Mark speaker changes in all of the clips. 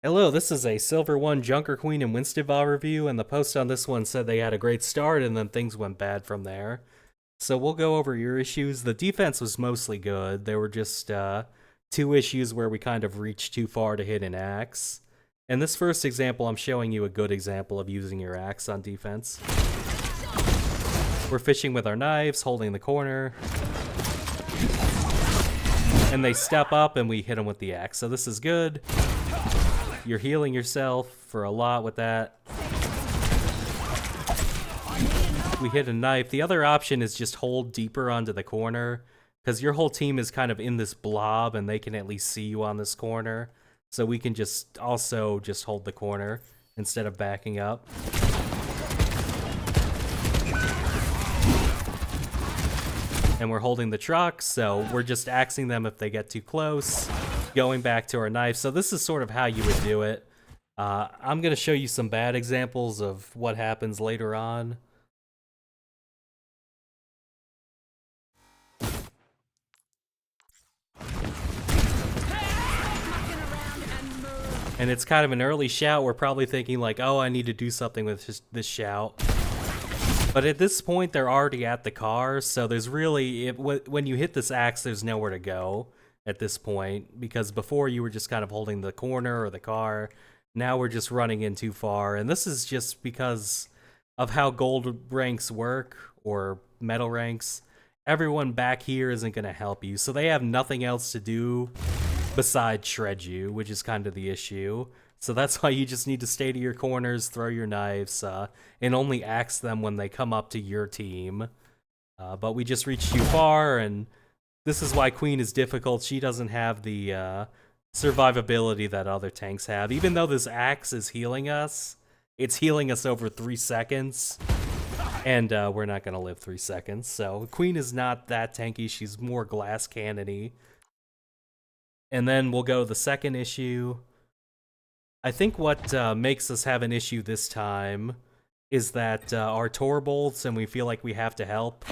Speaker 1: Hello, this is a Silver 1 Junker Queen and Winston review, and the post on this one said they had a great start and then things went bad from there. So we'll go over your issues. The defense was mostly good. There were just two issues where we kind of reached too far to hit an axe. In this first example, I'm showing you a good example of using your axe on defense. We're fishing with our knives, holding the corner. And they step up and we hit them with the axe. So this is good. You're healing yourself for a lot with that. We hit a knife. The other option is just hold deeper onto the corner, because your whole team is kind of in this blob and they can at least see you on this corner. So we can just also just hold the corner instead of backing up. And we're holding the truck, so we're just axing them if they get too close. Going back to our knife. So this is sort of how you would do it. I'm going to show you some bad examples of what happens later on. And it's kind of an early shout. We're probably thinking like, oh, I need to do something with this shout. But at this point, they're already at the car, so there's really, when you hit this axe, there's nowhere to go at this point, because before you were just kind of holding the corner or the car. Now we're just running in too far, and this is just because of how gold ranks work, or metal ranks. Everyone back here isn't going to help you, so they have nothing else to do besides shred you, which is kind of the issue. So that's why you just need to stay to your corners, throw your knives, and only axe them when they come up to your team. But we just reached too far, and this is why Queen is difficult. She doesn't have the survivability that other tanks have. Even though this axe is healing us, it's healing us over 3 seconds, and we're not going to live 3 seconds. So Queen is not that tanky. She's more glass cannon-y. And then we'll go to the second issue. I think what makes us have an issue this time is that our Tor bolts, and we feel like we have to help.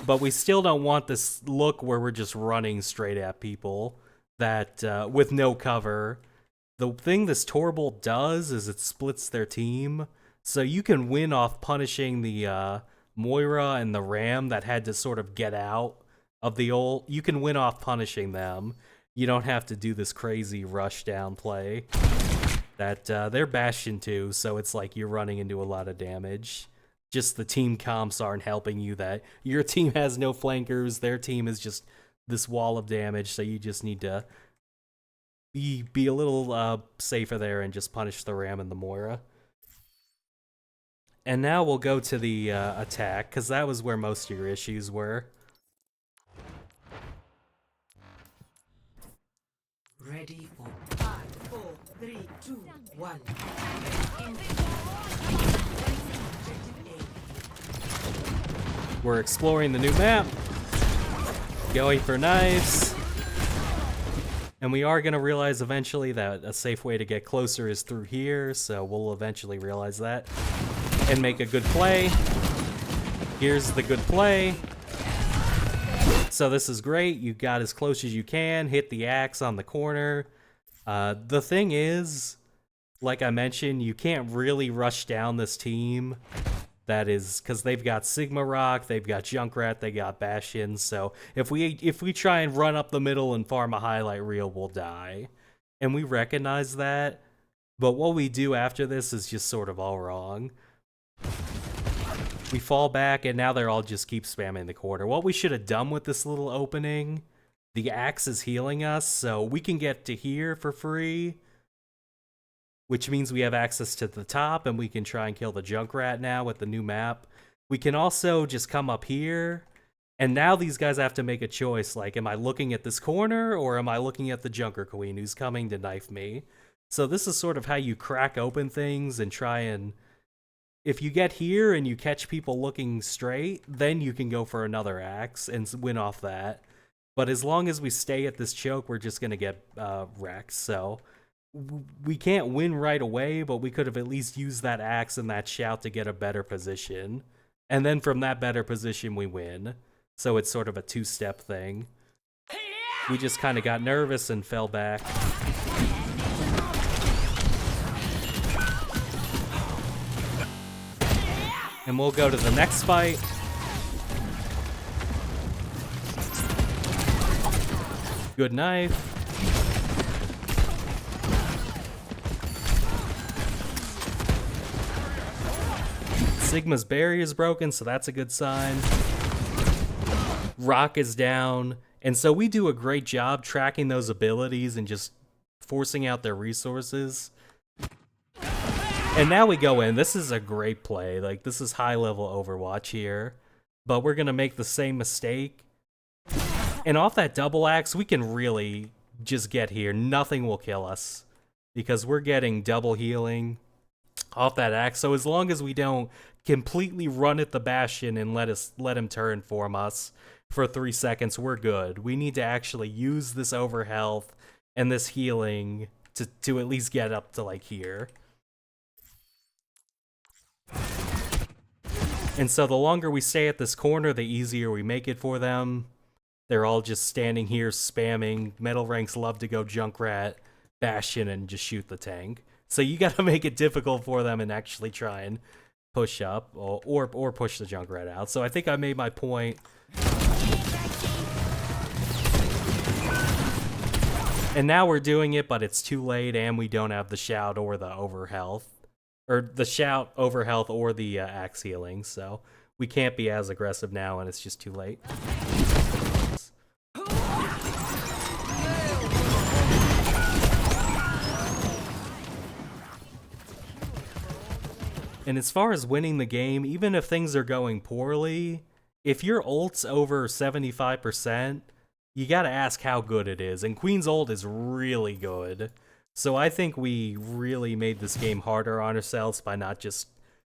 Speaker 1: But we still don't want this look where we're just running straight at people that with no cover. The thing this Tor bolt does is it splits their team, so you can win off punishing the Moira and the Ram that had to sort of get out of the old. You can win off punishing them. You don't have to do this crazy rush down play that they're Bastion too, so it's like you're running into a lot of damage. Just the team comps aren't helping you, that your team has no flankers, their team is just this wall of damage, so you just need to be a little safer there and just punish the Ram and the Moira. And now we'll go to the attack, because that was where most of your issues were.
Speaker 2: Ready for 5, 4, 3, 2, 1.
Speaker 1: We're exploring the new map, going for knives, and we are going to realize eventually that a safe way to get closer is through here, so we'll eventually realize that and make a good play. Here's the good play. So this is great. You got as close as you can, hit the axe on the corner. The thing is, like I mentioned, you can't really rush down this team. That is because they've got Sigma Rock, they've got Junkrat, they got Bastion. So if we try and run up the middle and farm a highlight reel, we'll die. And we recognize that. But what we do after this is just sort of all wrong. We fall back, and now they're all just keep spamming the corner. What we should have done with this little opening, the axe is healing us, so we can get to here for free, which means we have access to the top, and we can try and kill the Junkrat now with the new map. We can also just come up here, and now these guys have to make a choice, like, am I looking at this corner, or am I looking at the Junker Queen who's coming to knife me? So this is sort of how you crack open things and try and... If you get here and you catch people looking straight, then you can go for another axe and win off that. But as long as we stay at this choke, we're just going to get wrecked. So we can't win right away, but we could have at least used that axe and that shout to get a better position. And then from that better position, we win. So it's sort of a two-step thing. We just kind of got nervous and fell back. And we'll go to the next fight. Good knife. Sigma's barrier is broken, so that's a good sign. Rock is down. And so we do a great job tracking those abilities and just forcing out their resources. And now we go in. This is a great play. Like, this is high-level Overwatch here. But we're going to make the same mistake. And off that double axe, we can really just get here. Nothing will kill us. Because we're getting double healing off that axe. So as long as we don't completely run at the Bastion and let him turn from us for 3 seconds, we're good. We need to actually use this overhealth and this healing to at least get up to, like, here. And so the longer we stay at this corner, the easier we make it for them. They're all just standing here spamming. Metal ranks love to go Junkrat, Bastion, and just shoot the tank. So you gotta make it difficult for them and actually try and push up or push the Junkrat out. So I think I made my point. And now we're doing it, but it's too late, and we don't have the shout or the overhealth. Or the shout, overhealth, or the axe healing, so we can't be as aggressive now, and it's just too late. And as far as winning the game, even if things are going poorly, if your ult's over 75%, you gotta ask how good it is, and Queen's ult is really good. So I think we really made this game harder on ourselves by not just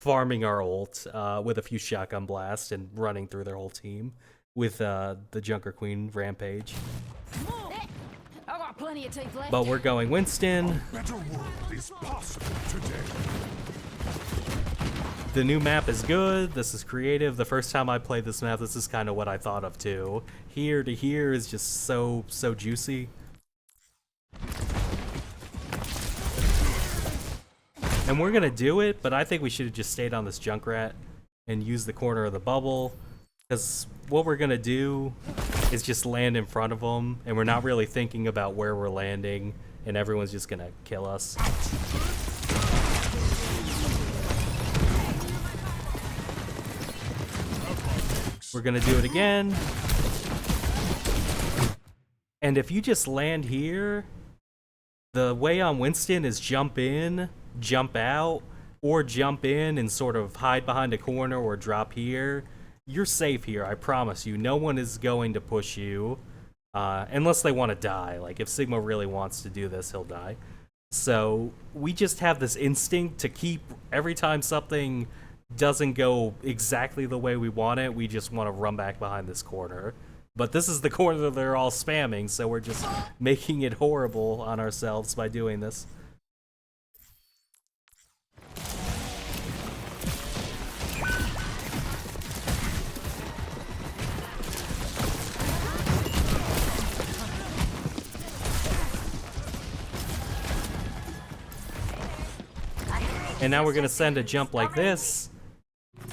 Speaker 1: farming our ult with a few shotgun blasts and running through their whole team with the Junker Queen rampage.
Speaker 3: I got plenty of teeth left.
Speaker 1: But we're going Winston.
Speaker 4: Better world is possible today.
Speaker 1: The new map is good. This is creative. The first time I played this map, this is kind of what I thought of too. Here to here is just so juicy. And we're gonna do it, but I think we should have just stayed on this Junkrat and used the corner of the bubble, because what we're gonna do is just land in front of them, and we're not really thinking about where we're landing, and everyone's just gonna kill us. We're gonna do it again. And if you just land here, the way on Winston is jump in, jump out, or jump in and sort of hide behind a corner or drop here. You're safe here, I promise you. No one is going to push you, unless they want to die. Like, if Sigma really wants to do this, he'll die. So we just have this instinct to keep, every time something doesn't go exactly the way we want it, we just want to run back behind this corner. But this is the corner that they're all spamming, so we're just making it horrible on ourselves by doing this. And now we're gonna send a jump like this.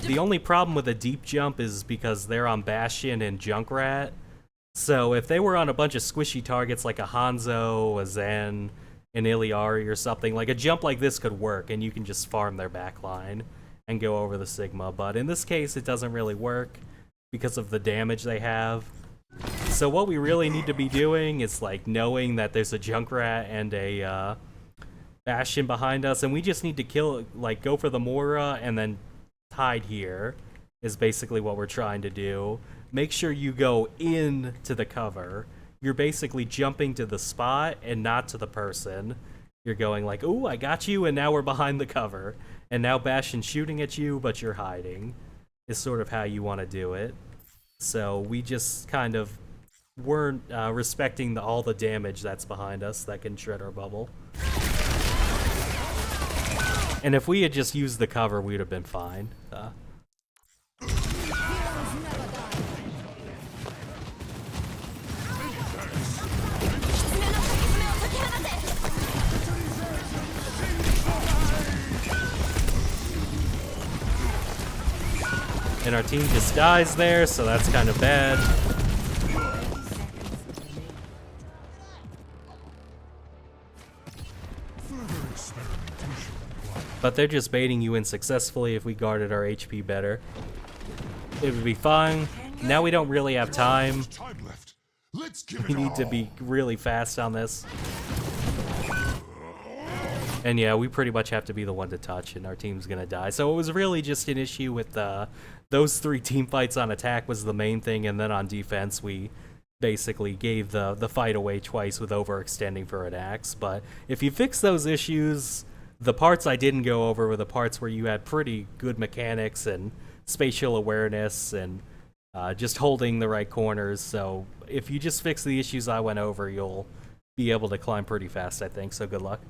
Speaker 1: The only problem with a deep jump is because they're on Bastion and Junkrat. So if they were on a bunch of squishy targets like a Hanzo, a Zen, an Iliari or something, like a jump like this could work and you can just farm their backline and go over the Sigma. But in this case, it doesn't really work because of the damage they have. So what we really need to be doing is like knowing that there's a Junkrat and a Bastion behind us, and we just need to kill, like, go for the Mora and then hide here is basically what we're trying to do. Make sure you go in to the cover. You're basically jumping to the spot and not to the person. You're going like, ooh, I got you, and now we're behind the cover. And now Bastion's shooting at you, but you're hiding, is sort of how you want to do it. So we just kind of weren't respecting all the damage that's behind us that can shred our bubble. And if we had just used the cover, we'd have been fine. And our team just dies there, so that's kind of bad.
Speaker 4: Further experimentation required.
Speaker 1: But they're just baiting you in successfully. If we guarded our HP better, it would be fine. Now we don't really have time.
Speaker 4: Time left. Let's give
Speaker 1: We
Speaker 4: it
Speaker 1: need to
Speaker 4: all.
Speaker 1: be really fast on this. And yeah, we pretty much have to be the one to touch, and our team's gonna die. So it was really just an issue with those 3 team fights. On attack was the main thing, and then on defense we basically gave the fight away twice with overextending for an axe. But if you fix those issues, the parts I didn't go over were the parts where you had pretty good mechanics and spatial awareness and just holding the right corners. So if you just fix the issues I went over, you'll be able to climb pretty fast, I think. So good luck.